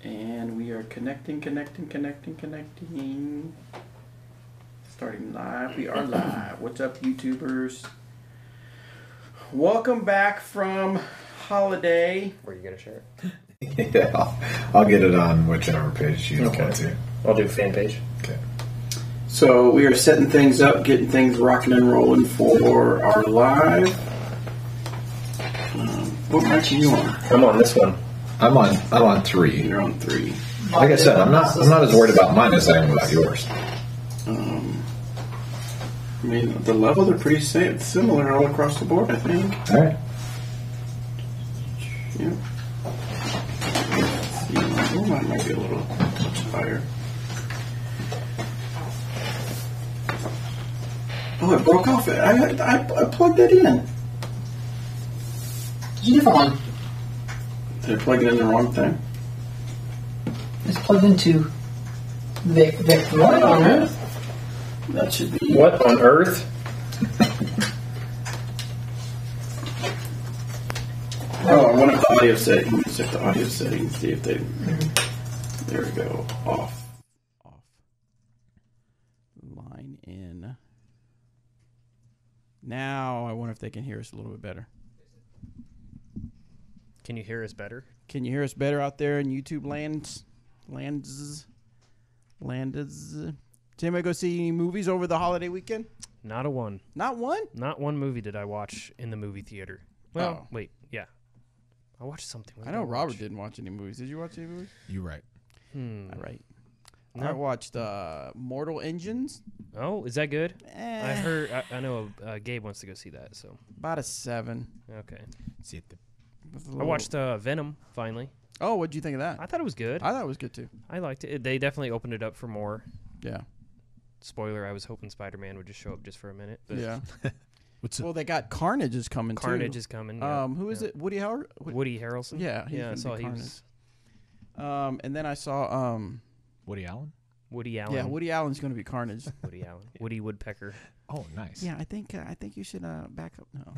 And we are connecting. Starting live. We are live. What's up, YouTubers? Welcome back from holiday. Were you going to share it? Yeah, I'll get it on whichever page you want to. I'll do fan page. Okay. So we are setting things up, getting things rocking and rolling for our live. What match are you on? I'm on this one. I'm on 3. You're on 3. Like I said, I'm not as worried about mine as I am about yours. I mean, the levels are pretty similar all across the board, I think. All right. Yeah. Mine might be a little higher. Oh, it broke off. I plugged it in. It's a different one. Did I plug it in the wrong thing? It's plugged into the what on Earth? That should be... What on Earth? Oh, I went up the audio settings. Let me check the audio settings, see if they... There we go. Off. Line in. Now, I wonder if they can hear us a little bit better. Can you hear us better? Can you hear us better out there in YouTube lands? Did anybody go see any movies over the holiday weekend? Not a one. Not one? Not one movie did I watch in the movie theater. Well, wait, yeah. I watched something. I know Robert didn't watch any movies. Did you watch any movies? You're right. All right. No. I watched Mortal Engines. Oh, is that good? I heard. I know Gabe wants to go see that. So about a 7. Okay. See it. I watched Venom finally. Oh, what'd you think of that? I thought it was good. I thought it was good too. I liked it. They definitely opened it up for more. Yeah. Spoiler: I was hoping Spider-Man would just show up just for a minute. But Yeah. Well, they got Carnage is coming too. Carnage is coming. Yeah. Who is it? Woody Howard? Woody Harrelson. Yeah. Yeah. I saw he was. And then I saw Woody Allen. Woody Allen. Yeah, Woody Allen's going to be Carnage. Woody Allen. Woody Woodpecker. Oh, nice. Yeah, I think you should back up. No,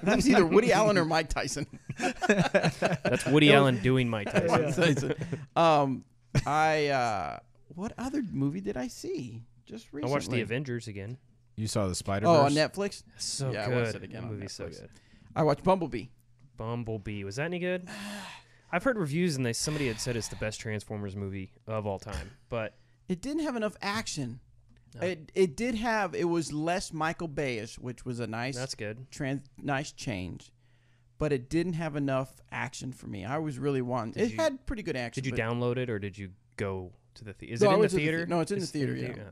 that's either Woody Allen or Mike Tyson. That's Woody Allen doing Mike Tyson. What other movie did I see just recently? I watched The Avengers again. You saw the Spider-Verse? Oh, on Netflix. So yeah, good. I watched it again. That on movie's Netflix. so good. I watched Bumblebee. Bumblebee. Was that any good? I've heard reviews and somebody had said it's the best Transformers movie of all time, but it didn't have enough action. No. It was less Michael Bay-ish, which was a nice. That's good. Nice change, but it didn't have enough action for me. I was really wanting. It had pretty good action. Did you download it or did you go to the theater? Is No, it I in the went to theater? No, it's in the theater. Yeah. Oh, okay.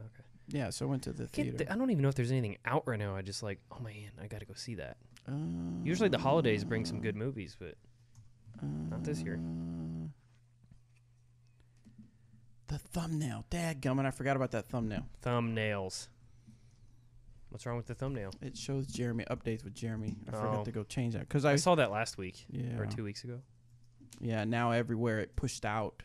Yeah, so I went to the theater. I don't even know if there's anything out right now. I just like, oh man, I got to go see that. Usually the holidays bring some good movies, but not this year. The thumbnail. Dadgummit, I forgot about that thumbnail. Thumbnails. What's wrong with the thumbnail? It shows Jeremy updates with Jeremy. I Oh. forgot to go change that because I saw that last week. Yeah. Or 2 weeks ago. Yeah, now everywhere it pushed out.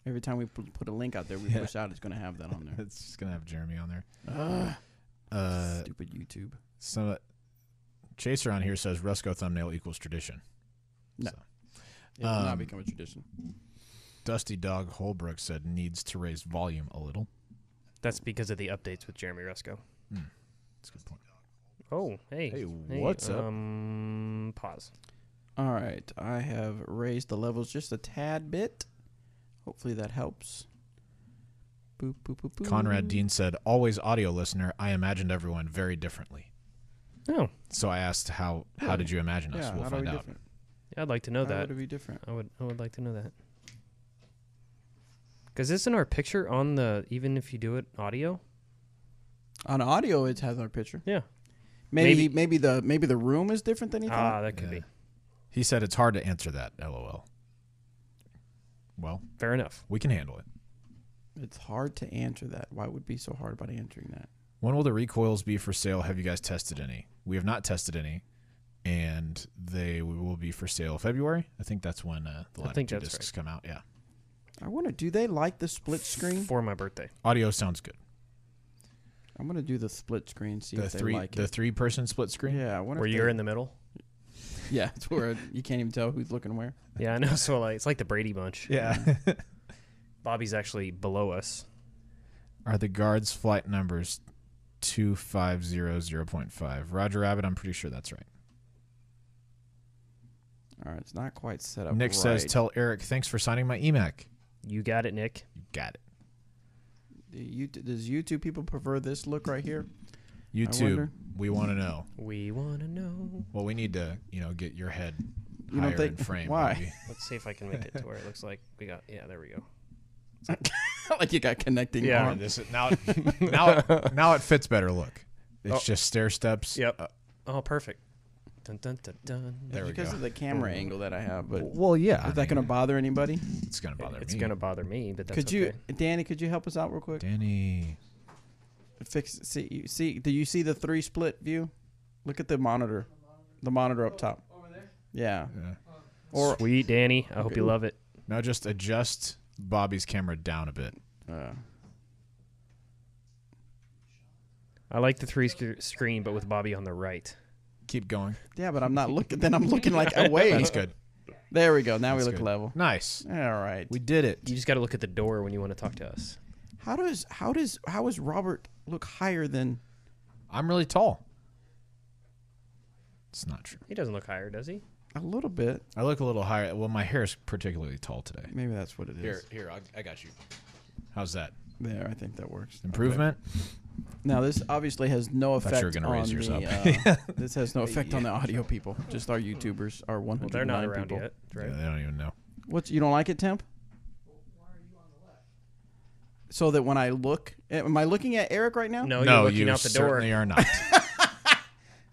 Every time we put a link out there, we push out, it's going to have that on there. It's just going to have Jeremy on there. Stupid YouTube. So, Chaser on here says Rusco thumbnail equals tradition. No. So. It will not become a tradition. Dusty Dog Holbrook said needs to raise volume a little. That's because of the updates with Jeremy Rusco. That's a good point. Oh, hey. Hey, what's up? Pause. All right. I have raised the levels just a tad bit. Hopefully that helps. Boop, boop, boop, boop. Conrad Dean said, always audio listener, I imagined everyone very differently. Oh. So I asked, how did you imagine us? Yeah, We'll how find are we out. different? Yeah, I'd like to know How that. would it be different? I would like to know that. Because isn't our picture on the, even if you do it audio? On audio, it has our picture. Yeah. Maybe the room is different than you thought. Ah, that could be. He said it's hard to answer that, LOL. Well, Fair enough. we can handle it. It's hard to answer that. Why would it be so hard about answering that? When will the recoils be for sale? Have you guys tested any? We have not tested any, and they will be for sale February. I think that's when the last 2 discs come out. Yeah. I wonder, do they like the split screen? For my birthday. Audio sounds good. I'm going to do the split screen, see if they like it. The 3-person split screen? Yeah. I wonder Where if you're in the middle? Yeah, it's where you can't even tell who's looking where. Yeah, I know. So like, it's like the Brady Bunch. Yeah. Bobby's actually below us. Are the guards' flight numbers 2500.5? Roger Rabbit, I'm pretty sure that's right. All right, it's not quite set up. Nick says, "Tell Eric thanks for signing my EMAC." You got it, Nick. You got it. Does YouTube people prefer this look right here? YouTube, we want to know. We want to know. Well, we need to, get your head You higher don't think in frame. why? Maybe. Let's see if I can make it to where it looks like we got. Yeah, there we go. Like you got connecting. Yeah. arms. This is, now it fits better. Look, it's just stair steps. Yep. Oh, perfect. Dun, dun, dun, dun. There we because go. of the camera angle that I have. But Well, yeah. is that going to bother anybody? It's gonna bother me. It's gonna bother me, but that's Could you, okay. Danny? Could you help us out real quick? Danny. Fix. See. Do you see the 3 split view? Look at the monitor. The monitor up top. Over there. Yeah. Or Sweet, Danny. I hope you love it. Now just adjust Bobby's camera down a bit. I like the 3 screen, but with Bobby on the right. Keep going. yeah, but I'm not looking. Then I'm looking like away. That's good. There we go. Now That's we look good. level. Nice. All right. We did it. You just got to look at the door when you want to talk to us. How does Robert look higher than? I'm really tall. It's not true. He doesn't look higher, does he? A little bit. I look a little higher. Well, my hair is particularly tall today. Maybe that's what it is. Here, I got you. How's that? There, I think that works. Improvement? Now this obviously has no Thought you were effect gonna on raise yours the. This has no effect on the audio people. Just our YouTubers, our 109 Well, they're not around people. yet, right? Yeah, they don't even know. You don't like it, Temp? So that when I look, am I looking at Eric right now? No, you're looking out the door. certainly are not.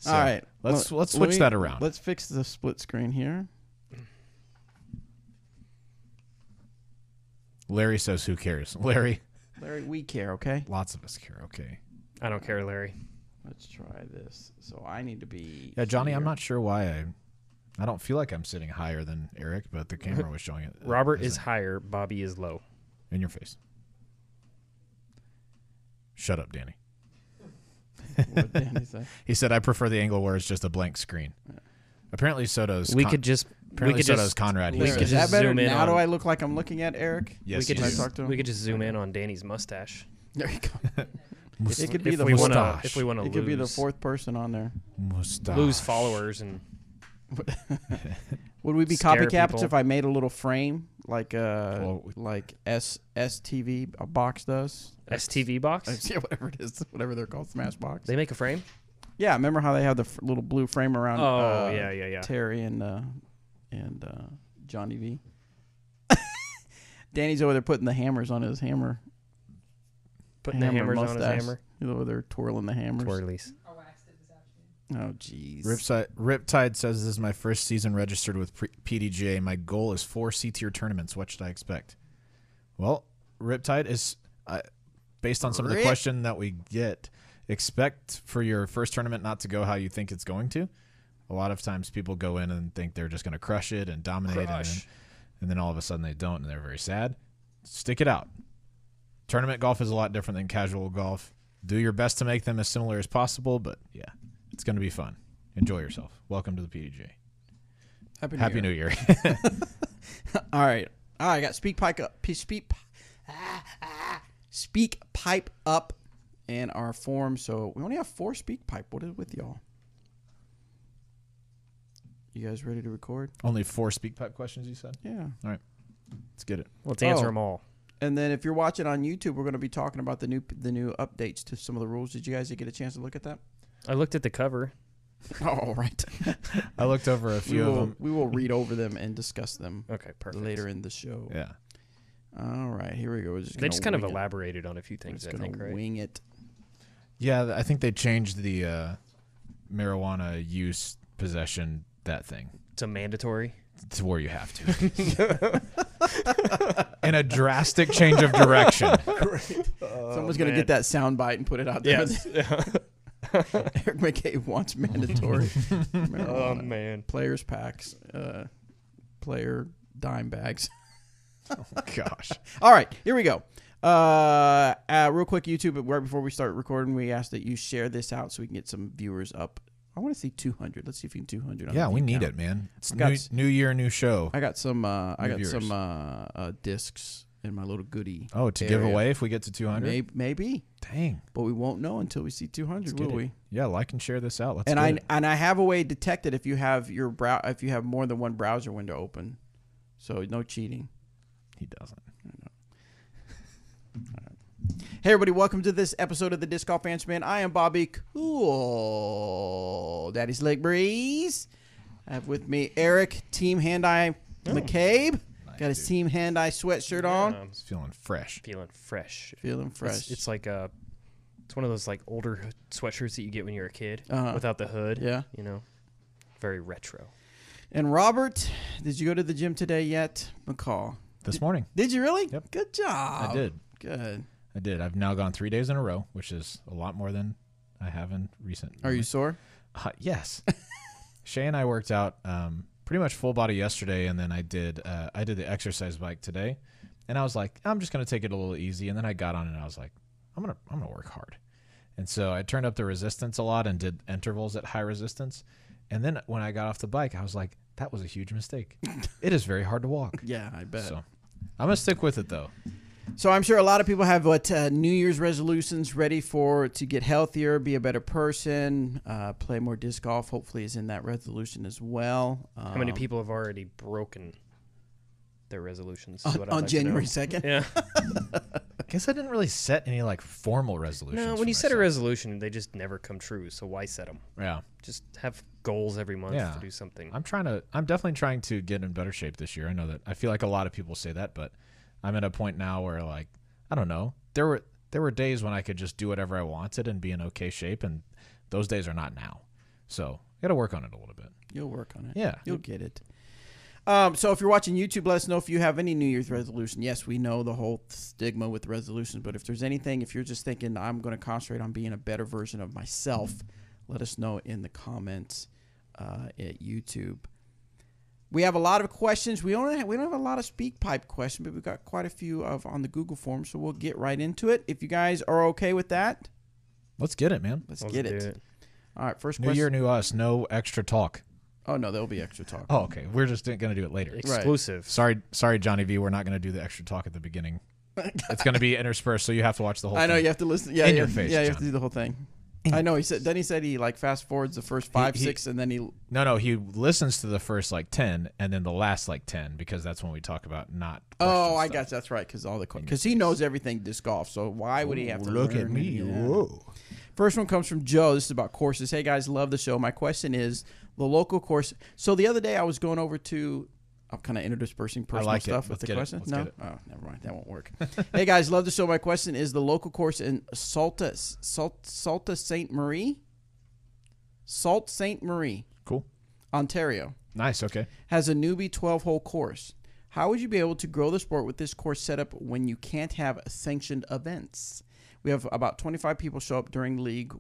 So, All right, let's switch that around. Let's fix the split screen here. Larry says, "Who cares?" Larry, we care, okay? lots of us care. Okay. I don't care, Larry. Let's try this. So I need to be. Yeah, Johnny, I'm here. not sure why I don't feel like I'm sitting higher than Eric, but the camera was showing it. Robert as is higher. Bobby is low. in your face. Shut up, Danny. What did Danny say? He said, "I prefer the angle where it's just a blank screen." Apparently, so does We could just Conrad. He we says, could Is that just better? zoom in Now on- do I look like I'm looking at Eric? yes, we could you I just do. talk to him? we could just zoom in on Danny's mustache. There you go. Mus- It could be If the we fourth. wanna, if we want to It could be the lose 4th person on there. mustache. lose followers and Would we be Scare copycats people. if I made a little frame like Well, STV box does? STV box. Yeah, whatever it is, whatever they're called, Smash Box. They make a frame. Yeah, remember how they have the little blue frame around? Oh yeah. Terry and Johnny V. Danny's over there putting the hammers on his hammer. Putting the hammers on his mustache. hammer. He's over there twirling the hammers. Twirlies. Oh, jeez. Riptide says, "This is my first season registered with PDGA. My goal is 4 C-tier tournaments. What should I expect?" Well, Riptide is based on some of the question that we get. Expect for your first tournament not to go how you think it's going to. A lot of times people go in and think they're just going to crush it and dominate, and then all of a sudden they don't, and they're very sad. Stick it out. Tournament golf is a lot different than casual golf. Do your best to make them as similar as possible, but yeah, it's going to be fun. Enjoy yourself. Welcome to the PDGA. Happy New Year. All right. I got speak pipe up in our form. So we only have 4 speak pipe. What is with y'all? You guys ready to record? Only 4 speak pipe questions, you said? Yeah. All right. Let's get it. Let's answer them all. And then if you're watching on YouTube, we're going to be talking about the new updates to some of the rules. Did you guys get a chance to look at that? I looked at the cover. Oh, right. I looked over a few of them. We will read over them and discuss them Okay, perfect. later in the show. Yeah. All right, here we go. They just kind of elaborated on a few things, I We're just think, gonna right? wing it. Yeah, I think they changed the marijuana use, possession, that thing, It's a mandatory. to where you have to. In a drastic change of direction. Someone's going to get that sound bite and put it out there. Yes. Eric McKay wants mandatory Oh marijuana. man. Players packs, player dime bags. Oh, gosh. All right, here we go. Real quick, YouTube, right before we start recording, we ask that you share this out so we can get some viewers up I want to see 200. Let's see if we can 200. On Yeah, the we view need count. it, man. It's got new year, new show. I got some. I New got viewers. some discs in my little goodie. Oh, to give area. away if we get to 200? Maybe. Dang. But we won't know until we see 200, will we? Yeah, like and share this out. Let's And get it. I have a way to detect it if you have if you have more than one browser window open. So no cheating. He doesn't. Hey everybody, welcome to this episode of the Disc Golf Answer Man. I am Bobby Cool. Daddy's Lake Breeze. I have with me Eric, Team Hand-Eye McCabe. Got his Team Hand-Eye sweatshirt on. He's feeling fresh. Feeling fresh. Feeling fresh. It's like it's one of those like older sweatshirts that you get when you're a kid without the hood. Yeah. You know, very retro. And Robert, did you go to the gym today yet? McCall. This morning. Did you really? Yep. Good job. I did. Good. I did. I've now gone 3 days in a row, which is a lot more than I have in recent. Are you sore? Yes. Shay and I worked out pretty much full body yesterday, and then I did the exercise bike today, and I was like, I'm just gonna take it a little easy, and then I got on it and I was like, I'm gonna work hard, and so I turned up the resistance a lot and did intervals at high resistance, and then when I got off the bike, I was like, that was a huge mistake. It is very hard to walk. Yeah, I bet. So I'm gonna stick with it though. So I'm sure a lot of people have New Year's resolutions ready to get healthier, be a better person, play more disc golf. Hopefully, is in that resolution as well. How many people have already broken their resolutions? is what I'd on like to know. January 2nd? Yeah. I guess I didn't really set any like formal resolutions. No, for when you set a myself. resolution, they just never come true. So why set them? Yeah. Just have goals every month Yeah. to do something. I'm definitely trying to get in better shape this year. I know that I feel like a lot of people say that, but I'm at a point now where like, I don't know. There were days when I could just do whatever I wanted and be in okay shape, and those days are not now. So I got to work on it a little bit. You'll work on it. Yeah. You'll get it. So if you're watching YouTube, let us know if you have any New Year's resolution. Yes, we know the whole stigma with resolutions, but if there's anything, if you're just thinking I'm going to concentrate on being a better version of myself, let us know in the comments at YouTube. We have a lot of questions. We don't have a lot of speak pipe questions, but we've got quite a few on the Google form, so we'll get right into it. If you guys are okay with that, Let's get it, man. let's Let's get do it. it. All right, first New question. year, new us. No extra talk. Oh no, there'll be extra talk. Oh, okay. We're just going to do it later. Exclusive. Sorry, Johnny V. We're not going to do the extra talk at the beginning. It's going to be interspersed, so you have to watch the whole I know thing. you have to listen. Yeah, In you your have, face, yeah, you have John. to do the whole thing. I know. He said he like fast forwards the first 5, He- 6, and then he. No, he listens to the first like 10 and then the last like 10 because that's when we talk about not. Oh, I question guess that's right. Because he knows everything disc golf. So why would he have to Look at learn me. it? Yeah. Whoa. First one comes from Joe. This is about courses. Hey guys, love the show. My question is the local course. So the other day I was going over to. I'm kind of interspersing personal like it. stuff with Let's the get it. question. Let's No, get it. oh, never mind. That won't work. Hey guys, love the show. My question is the local course in Sault Ste. Marie. Sault Ste. Marie, Cool. Ontario, Nice. Okay. has a newbie 12-hole course. How would you be able to grow the sport with this course setup when you can't have sanctioned events? We have about 25 people show up during league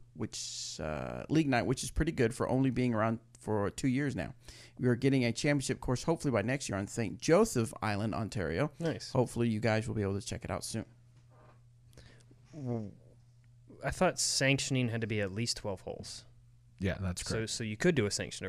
night, which is pretty good for only being around for 2 years now. We are getting a championship course hopefully by next year on St. Joseph Island, Ontario. Nice. Hopefully you guys will be able to check it out soon. I thought sanctioning had to be at least 12 holes. Yeah, that's correct. So you could do a sanction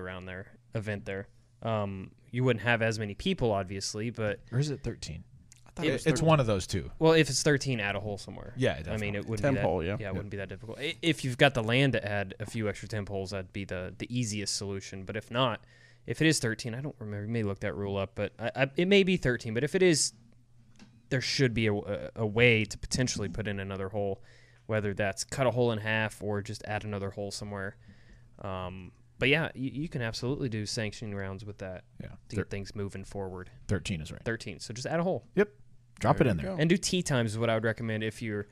event there. You wouldn't have as many people, obviously, but Or is it 13? I thought it was It's 13. one of those two. well, if it's 13, add a hole somewhere. Yeah, I mean, definitely. it wouldn't 10 be that, hole, yeah. it wouldn't be that difficult. If you've got the land to add a few extra 10 holes, that'd be the easiest solution. But if not, if it is 13, I don't remember. You may look that rule up, but it may be 13. But if it is, there should be a way to potentially put in another hole, whether that's cut a hole in half or just add another hole somewhere. But yeah, you can absolutely do sanctioning rounds with that Yeah. to get things moving forward. 13 is right. 13. So just add a hole. Yep. Drop There it in you there. go. And do tee times is what I would recommend if you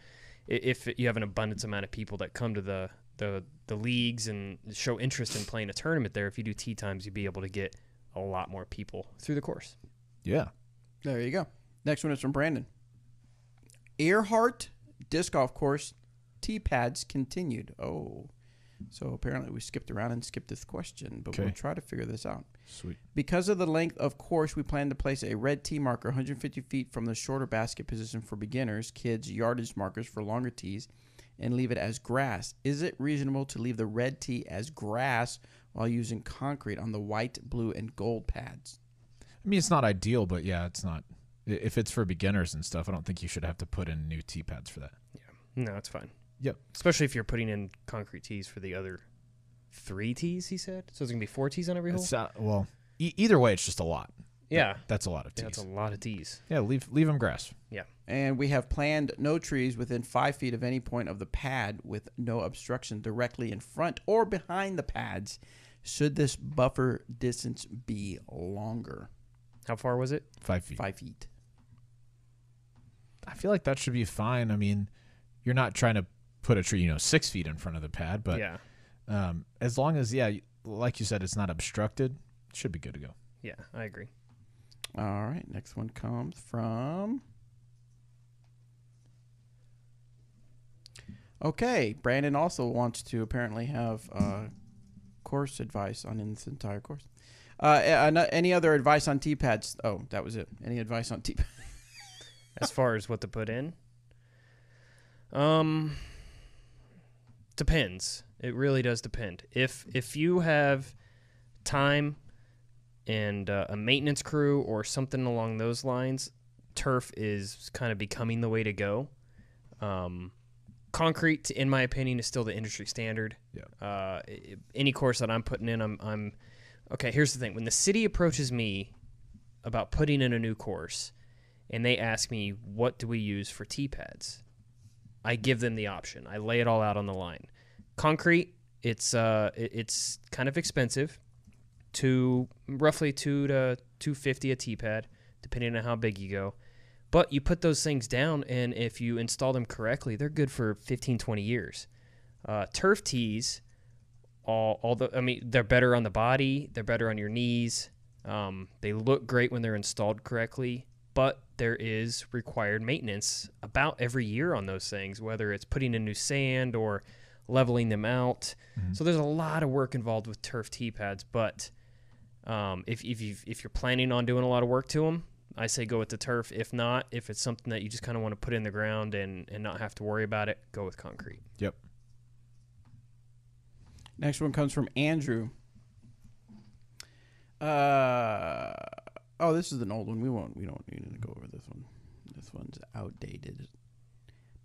have an abundance amount of people that come to the leagues and show interest in playing a tournament there. If you do tee times, you'd be able to get a lot more people through the course. Yeah. There you go. Next one is from Brandon. Earhart Disc Golf Course, tee pads continued. Oh, so apparently we skipped around and skipped this question, but we'll Okay. try to figure this out. Sweet. Because of the length of course, we plan to place a red tee marker 150 feet from the shorter basket position for beginners, kids, yardage markers for longer tees, and leave it as grass. Is it reasonable to leave the red tee as grass while using concrete on the white, blue, and gold pads? I mean, it's not ideal, but yeah, it's not. If it's for beginners and stuff, I don't think you should have to put in new tee pads for that. Yeah. No, it's fine. Yep. Especially if you're putting in concrete tees for the other 3 tees, he said. So it's going to be 4 tees on every hole? Well, either way, it's just a lot. Yeah. That's a lot of tees. Yeah, that's a lot of tees. Yeah, leave them grass. Yeah. And we have planned no trees within 5 feet of any point of the pad with no obstruction directly in front or behind the pads. Should this buffer distance be longer? How far was it? 5 feet. 5 feet. I feel like that should be fine. I mean, you're not trying to put a tree, 6 feet in front of the pad, but yeah. As long as, like you said, it's not obstructed, it should be good to go. Yeah, I agree. All right. Next one comes from. Okay. Brandon also wants to apparently have course advice on this entire course. Any other advice on tee pads? Oh, that was it. Any advice on tee pads? As far as what to put in? Depends. It really does depend. If you have time and a maintenance crew or something along those lines, turf is kind of becoming the way to go. Concrete, in my opinion, is still the industry standard. Yeah. Any course that I'm putting in, I'm okay. Here's the thing: when the city approaches me about putting in a new course, and they ask me what do we use for tee pads, I give them the option. I lay it all out on the line. Concrete, it's kind of expensive, roughly $2 to $250 a tee pad, depending on how big you go. But you put those things down, and if you install them correctly, they're good for 15, 20 years. Turf tees, they're better on the body, they're better on your knees. They look great when they're installed correctly, but there is required maintenance about every year on those things, whether it's putting in new sand or leveling them out. Mm-hmm. So there's a lot of work involved with turf tee pads, but if you're planning on doing a lot of work to them, I say go with the turf. If not, if it's something that you just kind of want to put in the ground and not have to worry about it, go with concrete. Yep. Next one comes from Andrew. This is an old one. We don't need to go over this one. This one's outdated.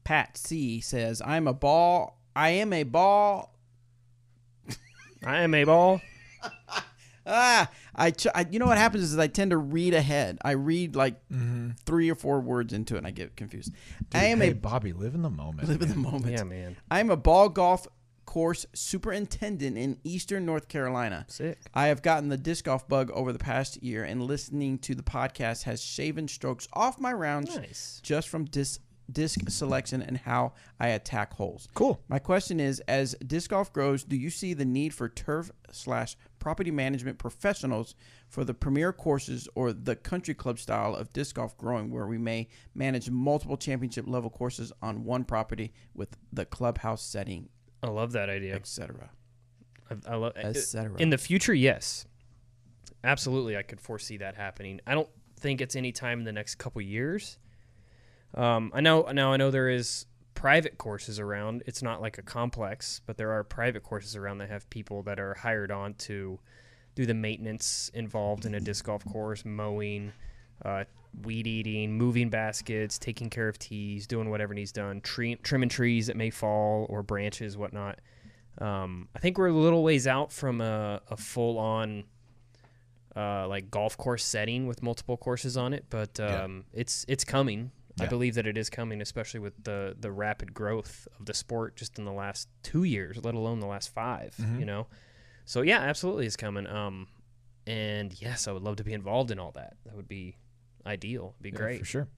Pat C says, I am a ball. I am a ball. You know what happens is I tend to read ahead. I read like 3 or 4 words into it and I get confused. Dude, Bobby, live in the moment. Live in the moment. Yeah, man. I'm a ball golf course superintendent in Eastern North Carolina. Sick. I have gotten the disc golf bug over the past year, and listening to the podcast has shaven strokes off my rounds just from disc selection and how I attack holes. Cool. My question is, as disc golf grows, do you see the need for turf/property management professionals for the premier courses or the country club style of disc golf growing, where we may manage multiple championship level courses on one property with the clubhouse setting? I love that idea. Etc. I love etc. In the future, yes, absolutely. I could foresee that happening. I don't think it's any time in the next couple years. I know there is private courses around. It's not like a complex, but there are private courses around that have people that are hired on to do the maintenance involved in a disc golf course, mowing, weed eating, moving baskets, taking care of tees, doing whatever needs done, trimming trees that may fall or branches, whatnot. I think we're a little ways out from a full-on like golf course setting with multiple courses on it, but it's coming. Yeah. I believe that it is coming, especially with the rapid growth of the sport just in the last 2 years, let alone the last 5, So, yeah, absolutely it's coming. And, yes, I would love to be involved in all that. That would be ideal. It'd be great. For sure.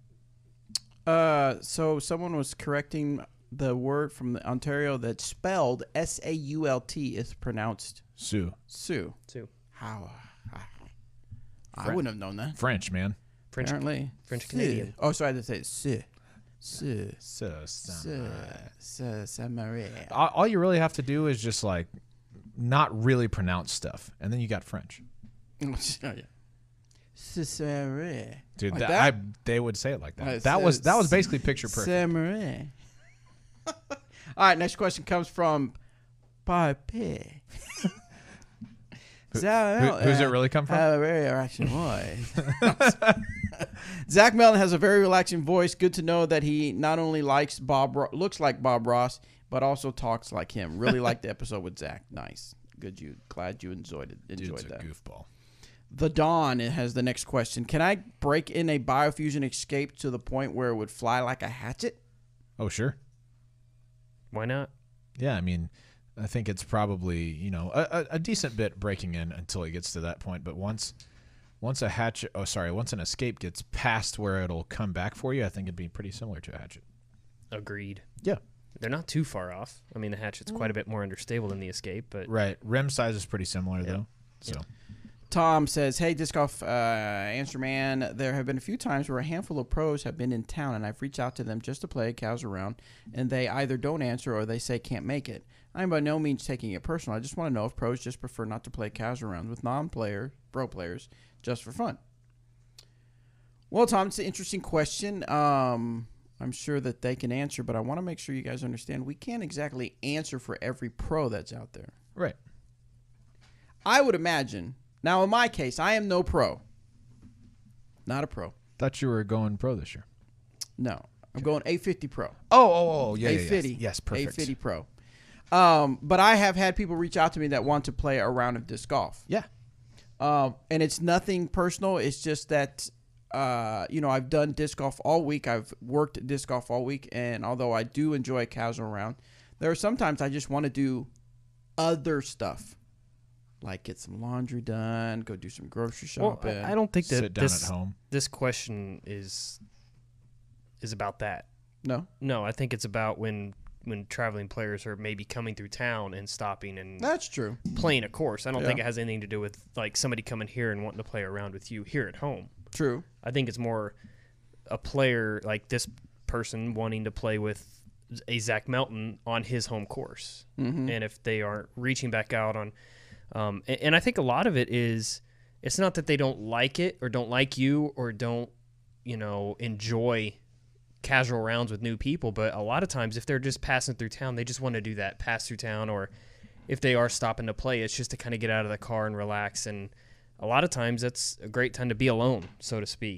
So someone was correcting the word from the Ontario that's spelled SAULT is pronounced Sue. How? I wouldn't have known that. French, man. Apparently. French Canadian. Oh, so I had to say Samaré. All you really have to do is just like not really pronounce stuff, and then you got French. Oh, yeah. Samaré. Dude, like they would say it like that. That was basically picture perfect. Samaré. All right, next question comes from Pape. Who's it really come from? A very relaxing voice. Zach Melton has a very relaxing voice. Good to know that he not only looks like Bob Ross, but also talks like him. Really liked the episode with Zach. Nice. Good. Glad you enjoyed it. Dude's that. a goofball. The Dawn has the next question. Can I break in a biofusion escape to the point where it would fly like a hatchet? Oh, sure. Why not? Yeah, I mean, I think it's probably, a decent bit breaking in until it gets to that point. But once an escape gets past where it'll come back for you, I think it'd be pretty similar to a hatchet. Agreed. Yeah. They're not too far off. I mean, the hatchet's quite a bit more understable than the escape, but Right. Rim size is pretty similar, though. So. Tom says, hey, Disc Golf Answer Man, there have been a few times where a handful of pros have been in town, and I've reached out to them just to play cows around, and they either don't answer or they say can't make it. I'm by no means taking it personal. I just want to know if pros just prefer not to play cows around with pro players just for fun. Well, Tom, it's an interesting question. I'm sure that they can answer, but I want to make sure you guys understand we can't exactly answer for every pro that's out there. Right. I would imagine. Now, in my case, I am no pro. Not a pro. Thought you were going pro this year. No. I'm going 850 pro. Oh, yeah, 850. Yes, perfect. 850 pro. But I have had people reach out to me that want to play a round of disc golf. Yeah. And it's nothing personal. It's just that, I've done disc golf all week. I've worked disc golf all week. And although I do enjoy a casual round, there are sometimes I just want to do other stuff. Like get some laundry done, go do some grocery shopping. Well, I don't think that Sit down at home. This question is about that. No, I think it's about when traveling players are maybe coming through town and stopping and that's true. Playing a course. I don't Yeah. think it has anything to do with like somebody coming here and wanting to play around with you here at home. True. I think it's more a player like this person wanting to play with a Zach Melton on his home course. Mm-hmm. And if they aren't reaching back out on and I think a lot of it is it's not that they don't like it or don't like you or don't, enjoy casual rounds with new people, but a lot of times if they're just passing through town, they just want to do that, pass through town, or if they are stopping to play, it's just to kind of get out of the car and relax. And a lot of times that's a great time to be alone, so to speak.